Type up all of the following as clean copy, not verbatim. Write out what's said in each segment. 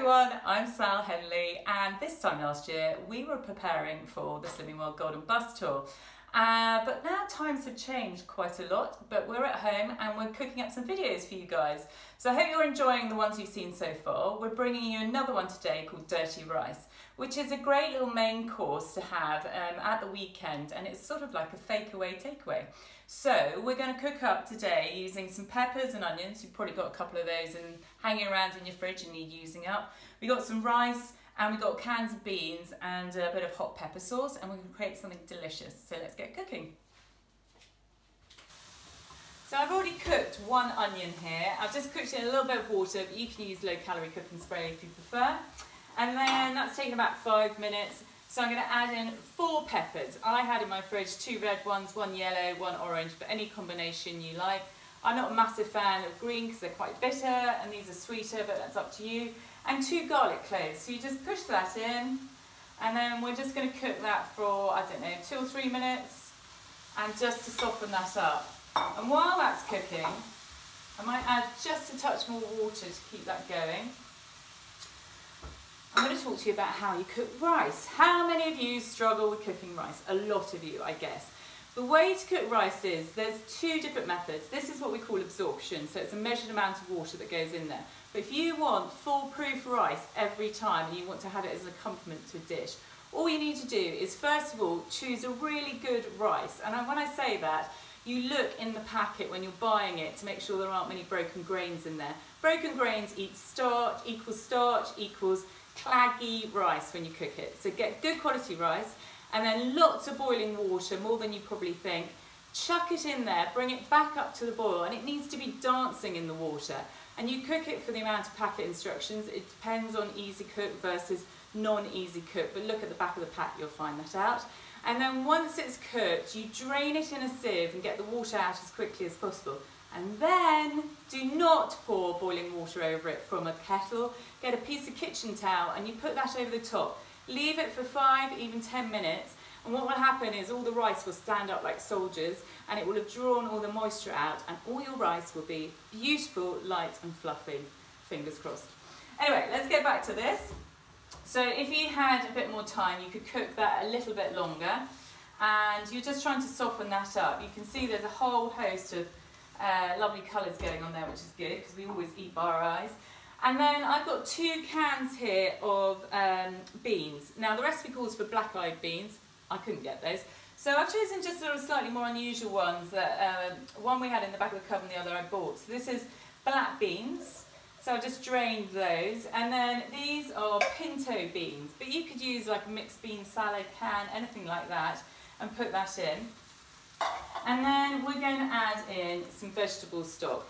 everyone, I'm Sal Henley, and this time last year we were preparing for the Slimming World Golden Bus Tour. But now times have changed quite a lot, but we're at home and we're cooking up some videos for you guys. So I hope you're enjoying the ones you've seen so far. We're bringing you another one today called Dirty Rice, which is a great little main course to have at the weekend, and it's sort of like a takeaway. So we're going to cook up today using some peppers and onions. You've probably got a couple of those hanging around in your fridge and you're using up. We got some rice and we got cans of beans and a bit of hot pepper sauce, and we're going to create something delicious. So let's get cooking. So I've already cooked one onion here. I've just cooked it in a little bit of water, but you can use low-calorie cooking spray if you prefer. And then that's taken about 5 minutes. So I'm going to add in 4 peppers. I had in my fridge 2 red ones, 1 yellow, 1 orange, but any combination you like. I'm not a massive fan of green because they're quite bitter, and these are sweeter, but that's up to you. And 2 garlic cloves. So you just push that in, and then we're just going to cook that for, I don't know, 2 or 3 minutes, and just to soften that up. And while that's cooking, I might add just a touch more water to keep that going. I'm going to talk to you about how you cook rice. How many of you struggle with cooking rice? A lot of you, I guess. The way to cook rice is, there's 2 different methods. This is what we call absorption, so it's a measured amount of water that goes in there. But if you want foolproof rice every time and you want to have it as an accompaniment to a dish, all you need to do is, first of all, choose a really good rice. And when I say that, you look in the packet when you're buying it to make sure there aren't many broken grains in there. Broken grains equals claggy rice when you cook it. So get good quality rice, and then lots of boiling water, more than you probably think. Chuck it in there, bring it back up to the boil, and it needs to be dancing in the water. And you cook it for the amount of packet instructions. It depends on easy cook versus non-easy cook, but look at the back of the pack, you'll find that out. And then once it's cooked, you drain it in a sieve and get the water out as quickly as possible. And then do not pour boiling water over it from a kettle. Get a piece of kitchen towel and you put that over the top. Leave it for 5, even 10 minutes. And what will happen is all the rice will stand up like soldiers, and it will have drawn all the moisture out, and all your rice will be beautiful, light and fluffy. Fingers crossed. Anyway, let's get back to this. So if you had a bit more time, you could cook that a little bit longer, and you're just trying to soften that up. You can see there's a whole host of lovely colours going on there, which is good because we always eat by our eyes. And then I've got 2 cans here of beans. Now the recipe calls for black-eyed beans. I couldn't get those. So I've chosen just sort of slightly more unusual ones. One we had in the back of the cupboard and the other I bought. So this is black beans. So I just drained those. And then these are pinto beans. But you could use like a mixed bean salad can, anything like that, and put that in. And then we're going to add in some vegetable stock.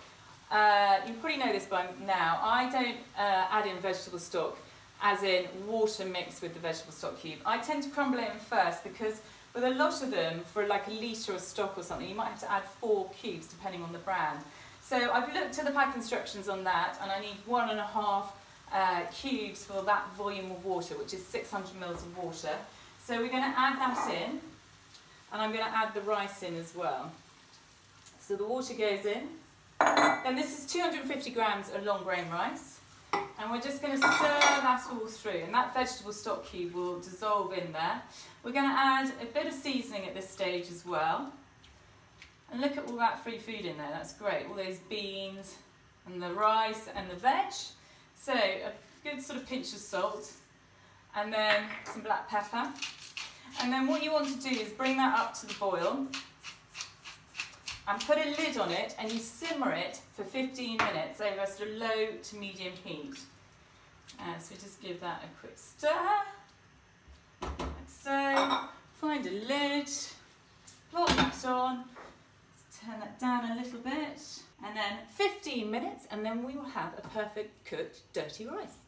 You probably know this by now. I don't add in vegetable stock as in water mixed with the vegetable stock cube. I tend to crumble it in first because with a lot of them, for like a litre of stock or something, you might have to add 4 cubes depending on the brand. So I've looked at the pack instructions on that, and I need 1.5 cubes for that volume of water, which is 600 mils of water. So we're going to add that in, and I'm going to add the rice in as well. So the water goes in. Then this is 250 grams of long grain rice. And we're just going to stir that all through, and that vegetable stock cube will dissolve in there. We're going to add a bit of seasoning at this stage as well. And look at all that free food in there, that's great. All those beans and the rice and the veg. So a good sort of pinch of salt, and then some black pepper. And then what you want to do is bring that up to the boil and put a lid on it, and you simmer it for 15 minutes over a sort of low to medium heat. So just give that a quick stir, like so. Find a lid, plop that on, turn that down a little bit, and then 15 minutes, and then we will have a perfect cooked dirty rice.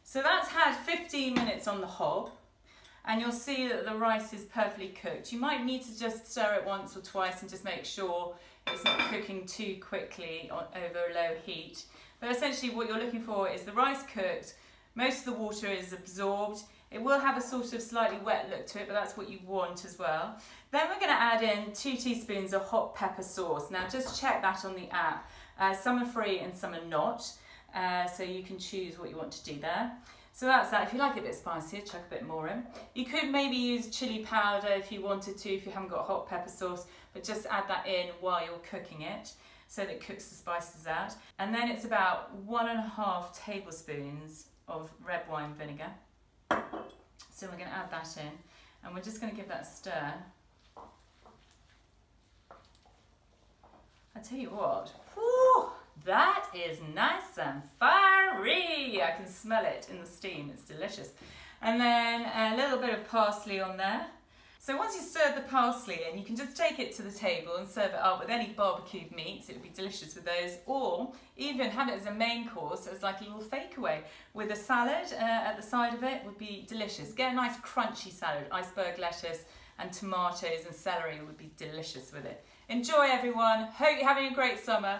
So that's had 15 minutes on the hob. And you'll see that the rice is perfectly cooked. You might need to just stir it once or twice and just make sure it's not cooking too quickly over a low heat. But essentially what you're looking for is the rice cooked, most of the water is absorbed. It will have a sort of slightly wet look to it, but that's what you want as well. Then we're going to add in 2 teaspoons of hot pepper sauce. Now just check that on the app. Some are free and some are not. so you can choose what you want to do there. So that's that. If you like it a bit spicier, chuck a bit more in. You could maybe use chili powder if you wanted to, if you haven't got hot pepper sauce, but just add that in while you're cooking it so that it cooks the spices out. And then it's about 1.5 tablespoons of red wine vinegar. So we're going to add that in, and we're just going to give that a stir. I tell you what, whew, that is nice and fiery. I can smell it in the steam, it's delicious. And then a little bit of parsley on there. So once you've stirred the parsley in, you can just take it to the table and serve it up with any barbecued meats. It would be delicious with those, or even have it as a main course, as like a little takeaway with a salad at the side of it would be delicious. Get a nice crunchy salad, iceberg lettuce and tomatoes and celery would be delicious with it. Enjoy everyone, hope you're having a great summer.